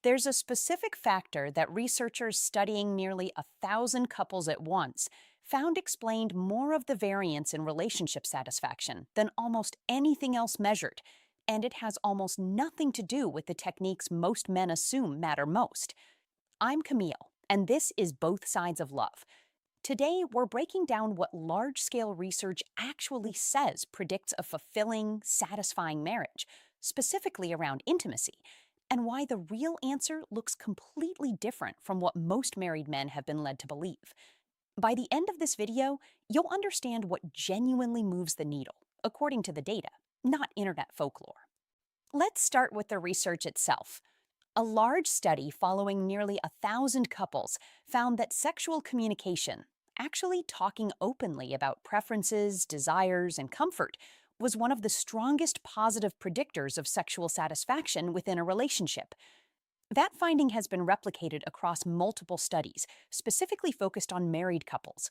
There's a specific factor that researchers studying nearly 1,000 couples at once found explained more of the variance in relationship satisfaction than almost anything else measured, and it has almost nothing to do with the techniques most men assume matter most. I'm Camille, and this is Both Sides of Love. Today, we're breaking down what large scale research actually says predicts a fulfilling, satisfying marriage, specifically around intimacy, and why the real answer looks completely different from what most married men have been led to believe. By the end of this video, you'll understand what genuinely moves the needle, according to the data, not internet folklore. Let's start with the research itself. A large study following nearly 1,000 couples found that sexual communication, actually talking openly about preferences, desires, and comfort, was one of the strongest positive predictors of sexual satisfaction within a relationship. That finding has been replicated across multiple studies, specifically focused on married couples.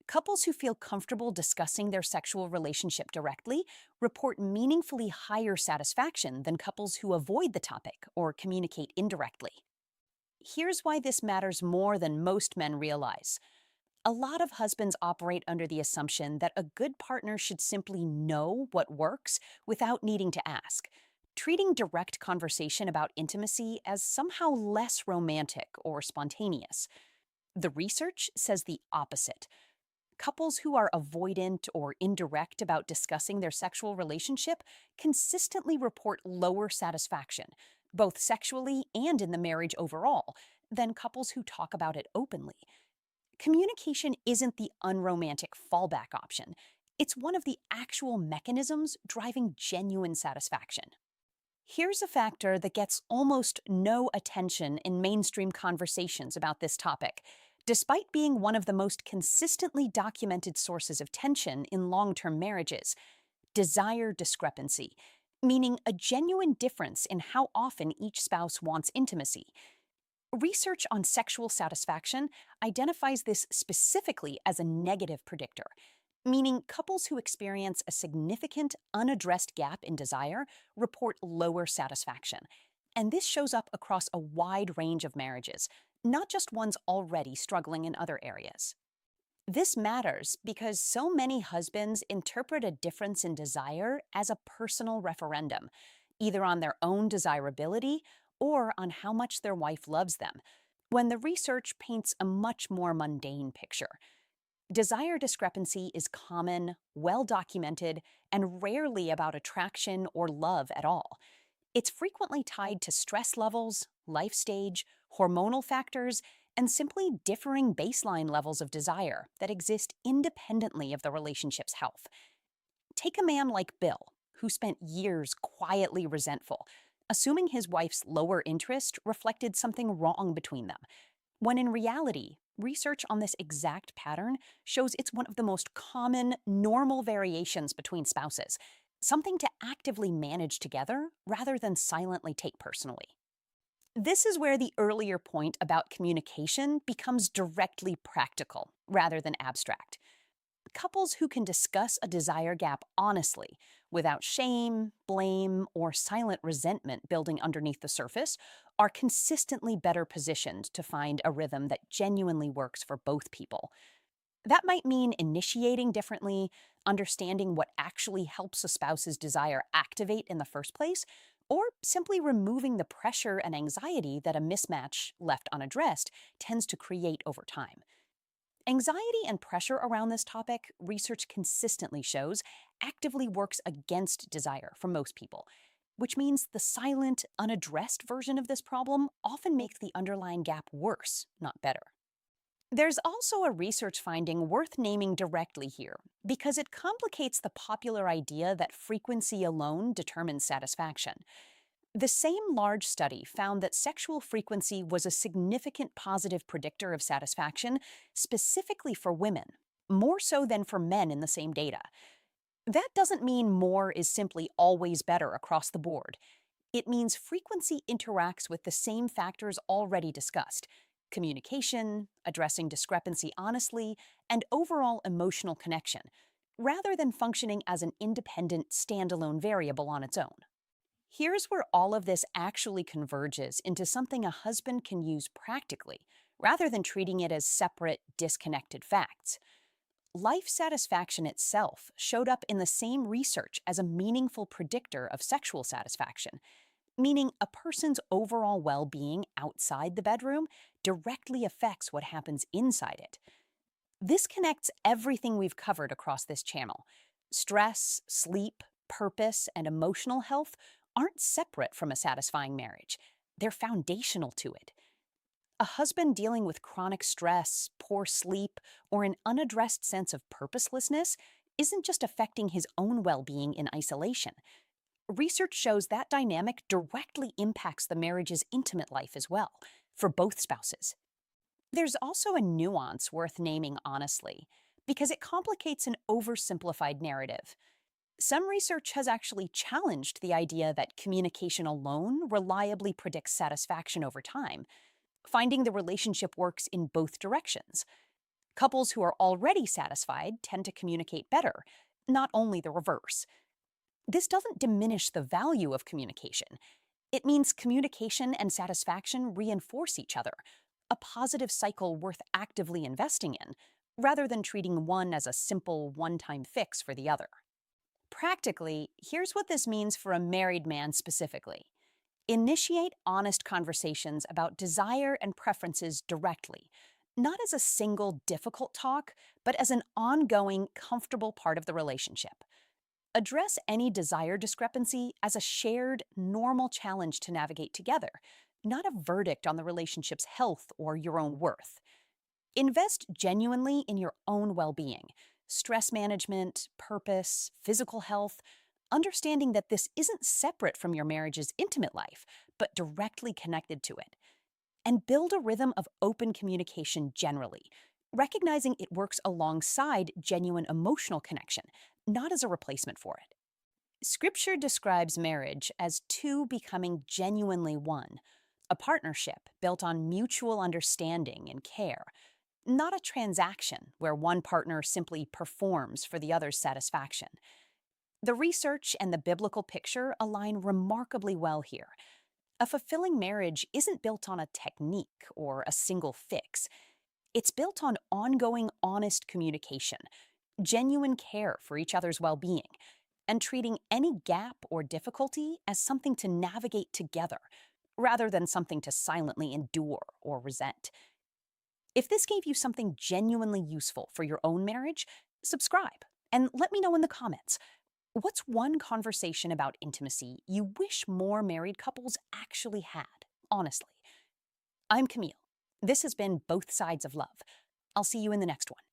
Couples who feel comfortable discussing their sexual relationship directly report meaningfully higher satisfaction than couples who avoid the topic or communicate indirectly. Here's why this matters more than most men realize. A lot of husbands operate under the assumption that a good partner should simply know what works without needing to ask, treating direct conversation about intimacy as somehow less romantic or spontaneous. The research says the opposite. Couples who are avoidant or indirect about discussing their sexual relationship consistently report lower satisfaction, both sexually and in the marriage overall, than couples who talk about it openly. Communication isn't the unromantic fallback option. It's one of the actual mechanisms driving genuine satisfaction. Here's a factor that gets almost no attention in mainstream conversations about this topic, despite being one of the most consistently documented sources of tension in long-term marriages: desire discrepancy, meaning a genuine difference in how often each spouse wants intimacy. Research on sexual satisfaction identifies this specifically as a negative predictor, meaning couples who experience a significant unaddressed gap in desire report lower satisfaction. And this shows up across a wide range of marriages, not just ones already struggling in other areas. This matters because so many husbands interpret a difference in desire as a personal referendum, either on their own desirability or on how much their wife loves them, when the research paints a much more mundane picture. Desire discrepancy is common, well documented, and rarely about attraction or love at all. It's frequently tied to stress levels, life stage, hormonal factors, and simply differing baseline levels of desire that exist independently of the relationship's health. Take a man like Bill, who spent years quietly resentful, assuming his wife's lower interest reflected something wrong between them, when in reality, research on this exact pattern shows it's one of the most common, normal variations between spouses, something to actively manage together rather than silently take personally. This is where the earlier point about communication becomes directly practical rather than abstract. Couples who can discuss a desire gap honestly, without shame, blame, or silent resentment building underneath the surface, are consistently better positioned to find a rhythm that genuinely works for both people. That might mean initiating differently, understanding what actually helps a spouse's desire activate in the first place, or simply removing the pressure and anxiety that a mismatch left unaddressed tends to create over time. Anxiety and pressure around this topic, research consistently shows, actively works against desire for most people, which means the silent, unaddressed version of this problem often makes the underlying gap worse, not better. There's also a research finding worth naming directly here, because it complicates the popular idea that frequency alone determines satisfaction. The same large study found that sexual frequency was a significant positive predictor of satisfaction, specifically for women, more so than for men in the same data. That doesn't mean more is simply always better across the board. It means frequency interacts with the same factors already discussed: communication, addressing discrepancy honestly, and overall emotional connection, rather than functioning as an independent, standalone variable on its own. Here's where all of this actually converges into something a husband can use practically, rather than treating it as separate, disconnected facts. Life satisfaction itself showed up in the same research as a meaningful predictor of sexual satisfaction, meaning a person's overall well being outside the bedroom directly affects what happens inside it. This connects everything we've covered across this channel. Stress, sleep, purpose, and emotional health aren't separate from a satisfying marriage, they're foundational to it. A husband dealing with chronic stress, poor sleep, or an unaddressed sense of purposelessness isn't just affecting his own well being in isolation. Research shows that dynamic directly impacts the marriage's intimate life as well, for both spouses. There's also a nuance worth naming honestly, because it complicates an oversimplified narrative. Some research has actually challenged the idea that communication alone reliably predicts satisfaction over time, finding the relationship works in both directions. Couples who are already satisfied tend to communicate better, not only the reverse. This doesn't diminish the value of communication. It means communication and satisfaction reinforce each other, a positive cycle worth actively investing in, rather than treating one as a simple one time fix for the other. Practically, here's what this means for a married man specifically. Initiate honest conversations about desire and preferences directly, not as a single difficult talk, but as an ongoing, comfortable part of the relationship. Address any desire discrepancy as a shared, normal challenge to navigate together, not a verdict on the relationship's health or your own worth. Invest genuinely in your own well being, stress management, purpose, physical health, understanding that this isn't separate from your marriage's intimate life, but directly connected to it. And build a rhythm of open communication generally, recognizing it works alongside genuine emotional connection, not as a replacement for it. Scripture describes marriage as two becoming genuinely one, a partnership built on mutual understanding and care, not a transaction where one partner simply performs for the other's satisfaction. The research and the biblical picture align remarkably well here. A fulfilling marriage isn't built on a technique or a single fix. It's built on ongoing, honest communication, genuine care for each other's well being, and treating any gap or difficulty as something to navigate together, rather than something to silently endure or resent. If this gave you something genuinely useful for your own marriage, subscribe and let me know in the comments. What's one conversation about intimacy you wish more married couples actually had? Honestly. I'm Camille. This has been Both Sides of Love. I'll see you in the next one.